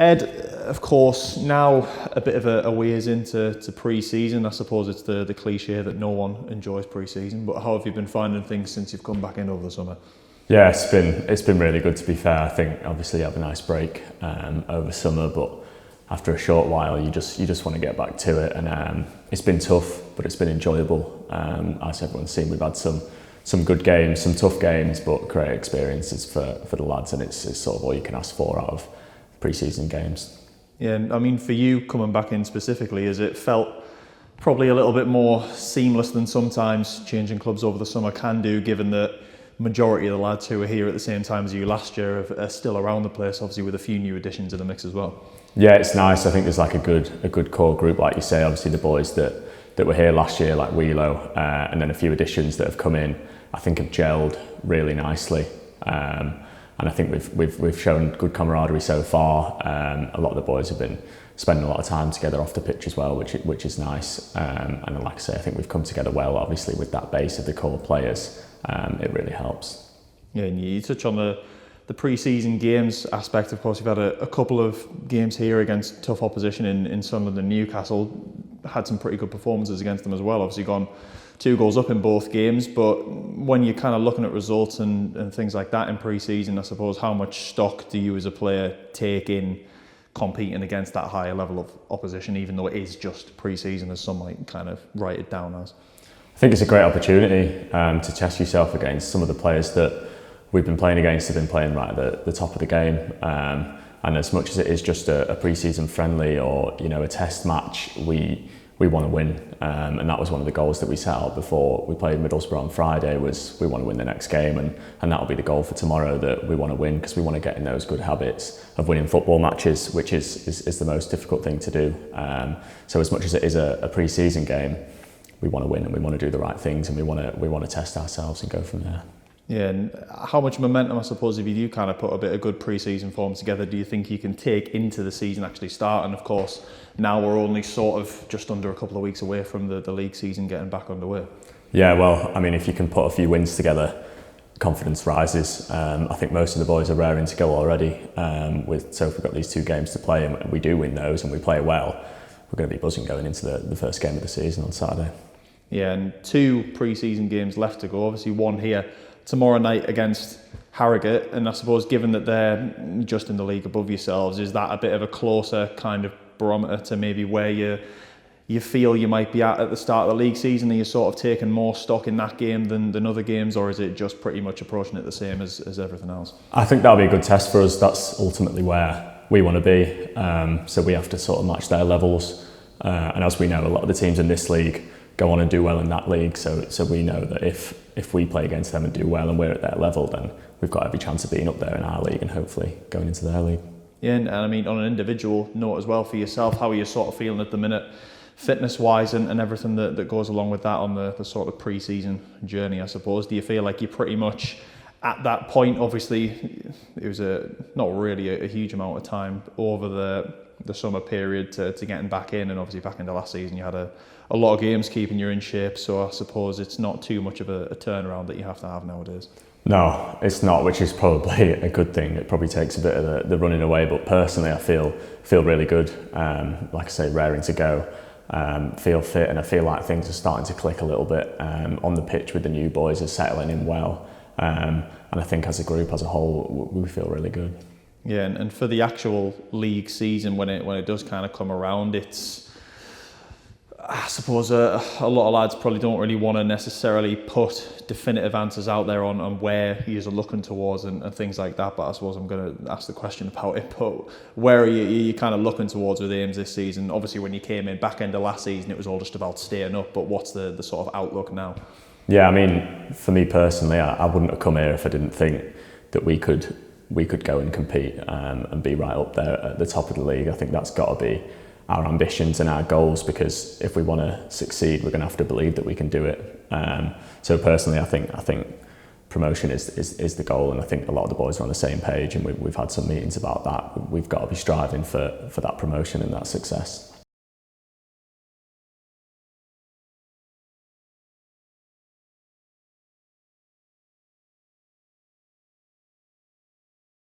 Ed, of course, now a bit of a ways into pre-season. I suppose it's the cliche that no one enjoys pre-season, but how have you been finding things since you've come back in over the summer? Yeah, it's been really good, to be fair. I think obviously you have a nice break over summer, but after a short while you just want to get back to it, and it's been tough, but it's been enjoyable. As everyone's seen, we've had some good games, some tough games, but great experiences for the lads, and it's sort of all you can ask for out of pre-season games. Yeah, and I mean, for you coming back in specifically, has it felt probably a little bit more seamless than sometimes changing clubs over the summer can do, given that majority of the lads who were here at the same time as you last year are still around the place, obviously with a few new additions in the mix as well? Yeah, it's nice. I think there's like a good core group, like you say. Obviously the boys that were here last year, like Wheelo, and then a few additions that have come in, I think have gelled really nicely. And I think we've shown good camaraderie so far. A lot of the boys have been spending a lot of time together off the pitch as well, which is nice. And like I say, I think we've come together well, obviously with that base of the core players. It really helps. Yeah, and you touch on the pre-season games aspect. Of course, you've had a couple of games here against tough opposition in Sunderland and Newcastle. Had some pretty good performances against them as well. Obviously gone 2 goals up in both games, but when you're kind of looking at results and things like that in pre-season, I suppose, how much stock do you as a player take in competing against that higher level of opposition, even though it is just pre-season, as some might kind of write it down as? I think it's a great opportunity to test yourself against some of the players that we've been playing against, have been playing right at the top of the game. And as much as it is just a pre-season friendly or a test match, we want to win. And that was one of the goals that we set out before we played Middlesbrough on Friday, was we want to win the next game, and that'll be the goal for tomorrow, that we want to win, because we want to get in those good habits of winning football matches, which is the most difficult thing to do. So as much as it is a pre-season game, we want to win and we want to do the right things, and we want to test ourselves and go from there. Yeah, and how much momentum, I suppose, if you do kind of put a bit of good pre-season form together, do you think you can take into the season actually starting? Of course, now we're only sort of just under a couple of weeks away from the league season getting back underway. Yeah, well, I mean, if you can put a few wins together, confidence rises. I think most of the boys are raring to go already. So if we've got these 2 games to play and we do win those and we play well, we're going to be buzzing going into the first game of the season on Saturday. Yeah, and 2 pre-season games left to go. Obviously, one here tomorrow night against Harrogate, and I suppose given that they're just in the league above yourselves, is that a bit of a closer kind of barometer to maybe where you feel you might be at the start of the league season? Are you sort of taking more stock in that game than other games, or is it just pretty much approaching it the same as everything else? I think that'll be a good test for us. That's ultimately where we want to be, so we have to sort of match their levels, and as we know, a lot of the teams in this league go on and do well in that league, so we know that if we play against them and do well and we're at their level, then we've got every chance of being up there in our league and hopefully going into their league. Yeah, and I mean, on an individual note as well for yourself, how are you sort of feeling at the minute, fitness-wise and everything that goes along with that on the sort of pre-season journey, I suppose? Do you feel like you're pretty much at that point? Obviously, it was not really a huge amount of time over the summer period to getting back in, and obviously back into last season you had a lot of games keeping you in shape, so I suppose it's not too much of a turnaround that you have to have nowadays. No, it's not, which is probably a good thing. It probably takes a bit of the running away, but personally I feel really good. Like I say, raring to go, feel fit, and I feel like things are starting to click a little bit on the pitch with the new boys, are settling in well, and I think as a group, as a whole, we feel really good. Yeah, and for the actual league season, when it does kind of come around, it's, I suppose a lot of lads probably don't really want to necessarily put definitive answers out there on where you're looking towards and things like that, but I suppose I'm going to ask the question about it. But where are you kind of looking towards with aims this season? Obviously, when you came in back end of last season, it was all just about staying up, but what's the sort of outlook now? Yeah, I mean, for me personally, I wouldn't have come here if I didn't think that we could go and compete and be right up there at the top of the league. I think that's got to be our ambitions and our goals, because if we want to succeed, we're going to have to believe that we can do it. So personally, I think promotion is the goal, and I think a lot of the boys are on the same page, and we've had some meetings about that. We've got to be striving for that promotion and that success.